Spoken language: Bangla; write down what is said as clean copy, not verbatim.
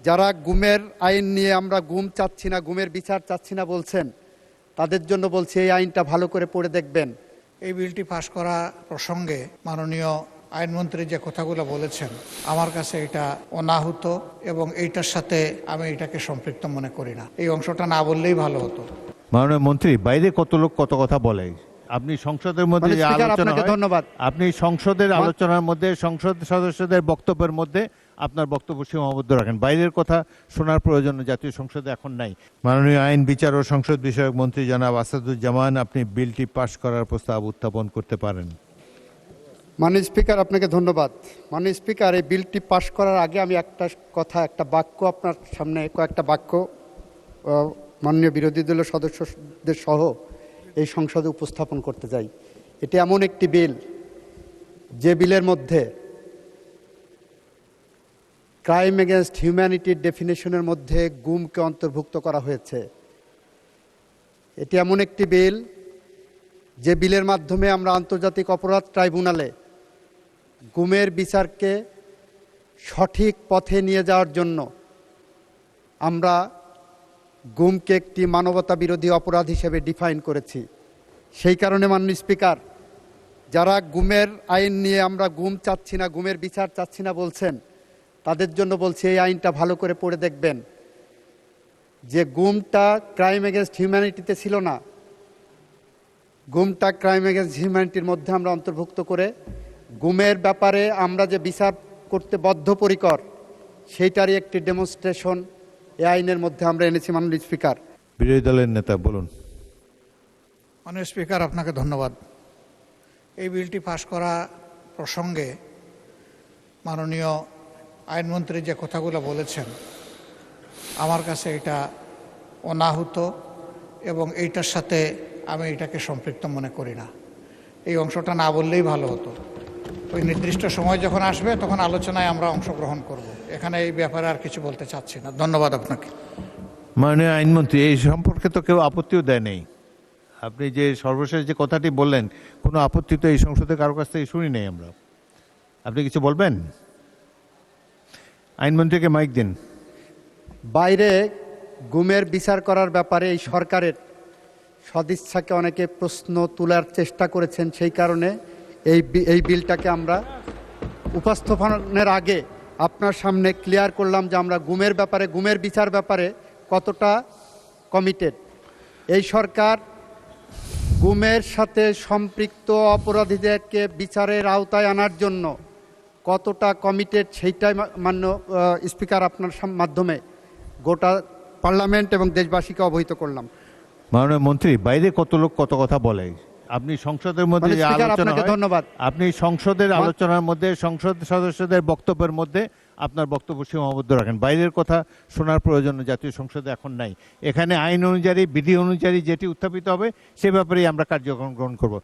যারা গুমের আইন নিয়ে আমরা গুম চাচ্ছি না, গুমের বিচার চাচ্ছি না বলছেন, তাদের জন্য বলছি এই আইনটা ভালো করে পড়ে দেখবেন। এই বিলটি পাশ করা প্রসঙ্গে মাননীয় আইনমন্ত্রী যে কথাগুলো বলেছেন, আমার কাছে এটা অনাহুত এবং এইটার সাথে আমি এটাকে সম্পৃক্ত মনে করি না। এই অংশটা না বললেই ভালো হতো। মাননীয় মন্ত্রী, বাইরে কত লোক কত কথা বলে। আপনি সংসদের মধ্যে যে আলোচনা হয়, ধন্যবাদ। আপনি সংসদের আলোচনার মধ্যে সংসদ সদস্যদের বক্তব্যের মধ্যে আপনার বক্তব্য সীমাবদ্ধ রাখেন। বাইরের কথা শোনার প্রয়োজন জাতীয় সংসদে এখন নাই। মাননীয় আইন, বিচার ও সংসদ বিষয়ক মন্ত্রী জনাব আসাদুজ্জামান, আপনি বিলটি পাশ করার প্রস্তাব উত্থাপন করতে পারেন। মাননীয় স্পিকার, আপনাকে ধন্যবাদ। মাননীয় স্পিকার, এই বিলটি পাশ করার আগে আমি একটা বাক্য আপনার সামনে, কয়েকটা বাক্য মাননীয় বিরোধী দলীয় সদস্যদের সহ এই সংসদে উপস্থাপন করতে চাই। এটি এমন একটি বিল যে বিলের মধ্যে ক্রাইম এগেনস্ট হিউম্যানিটির ডেফিনেশনের মধ্যে গুমকে অন্তর্ভুক্ত করা হয়েছে। এটি এমন একটি বিল যে বিলের মাধ্যমে আমরা আন্তর্জাতিক অপরাধ ট্রাইব্যুনালে গুমের বিচারকে সঠিক পথে নিয়ে যাওয়ার জন্য আমরা গুমকে একটি মানবতা বিরোধী অপরাধ হিসেবে ডিফাইন করেছি। সেই কারণে মাননীয় স্পিকার, যারা গুমের আইন নিয়ে আমরা গুম চাচ্ছি না, গুমের বিচার চাচ্ছি না বলছেন, তাদের জন্য বলছি এই আইনটা ভালো করে পড়ে দেখবেন। যে গুমটা ক্রাইম এগেনস্ট হিউম্যানিটিতে ছিল না, গুমটা ক্রাইম এগেনস্ট হিউম্যানিটির মধ্যে আমরা অন্তর্ভুক্ত করে গুমের ব্যাপারে আমরা যে বিচার করতে বদ্ধপরিকর, সেইটারই একটি ডেমনস্ট্রেশন এই আইনের মধ্যে আমরা এনেছি। মাননীয় স্পিকার, বিরোধী দলের নেতা বলুন। মাননীয় স্পিকার, আপনাকে ধন্যবাদ। এই বিলটি পাশ করা প্রসঙ্গে মাননীয় আইনমন্ত্রী যে কথাগুলো বলেছেন, আমার কাছে এটা অনাহুত এবং এইটার সাথে আমি এটাকে সম্পৃক্ত মনে করি না। এই অংশটা না বললেই ভালো হতো। ওই নির্দিষ্ট সময় যখন আসবে তখন আলোচনায় আমরা অংশগ্রহণ করব। এখানে এই ব্যাপারে আর কিছু বলতে চাচ্ছি না। ধন্যবাদ আপনাকে। মাননীয় আইনমন্ত্রী, এই সম্পর্কে তো কেউ আপত্তিও দেয় নেই। আপনি যে সর্বশেষ যে কথাটি বললেন, কোনো আপত্তি তো এই সংসদে কারো কাছ থেকে শুনি নেই আমরা। আপনি কিছু বলবেন? আইনমন্ত্রীকে মাইক দিন। বাইরে গুমের বিচার করার ব্যাপারে এই সরকারের সদিচ্ছাকে অনেকে প্রশ্ন তোলার চেষ্টা করেছেন। সেই কারণে এই বিলটাকে আমরা উপস্থাপনের আগে আপনার সামনে ক্লিয়ার করলাম যে আমরা গুমের ব্যাপারে, গুমের বিচার ব্যাপারে কতটা কমিটেড। এই সরকার গুমের সাথে সম্পৃক্ত অপরাধীদেরকে বিচারের আওতায় আনার জন্য কতটা কমিটেড, সেইটাই মান্য স্পিকার আপনার মাধ্যমে গোটা পার্লামেন্ট এবং দেশবাসীকে অবহিত করলাম। মাননীয় মন্ত্রী, বাইরে কত লোক কত কথা বলে। আপনি সংসদের মধ্যে যে আলোচনা হয়, ধন্যবাদ। আপনি সংসদের আলোচনার মধ্যে সংসদ সদস্যদের বক্তব্যের মধ্যে আপনার বক্তব্য সীমাবদ্ধ রাখেন। বাইরের কথা শোনার প্রয়োজন জাতীয় সংসদে এখন নাই। এখানে আইন অনুযায়ী, বিধি অনুযায়ী যেটি উত্থাপিত হবে সে ব্যাপারেই আমরা কার্যক্রম গ্রহণ করব।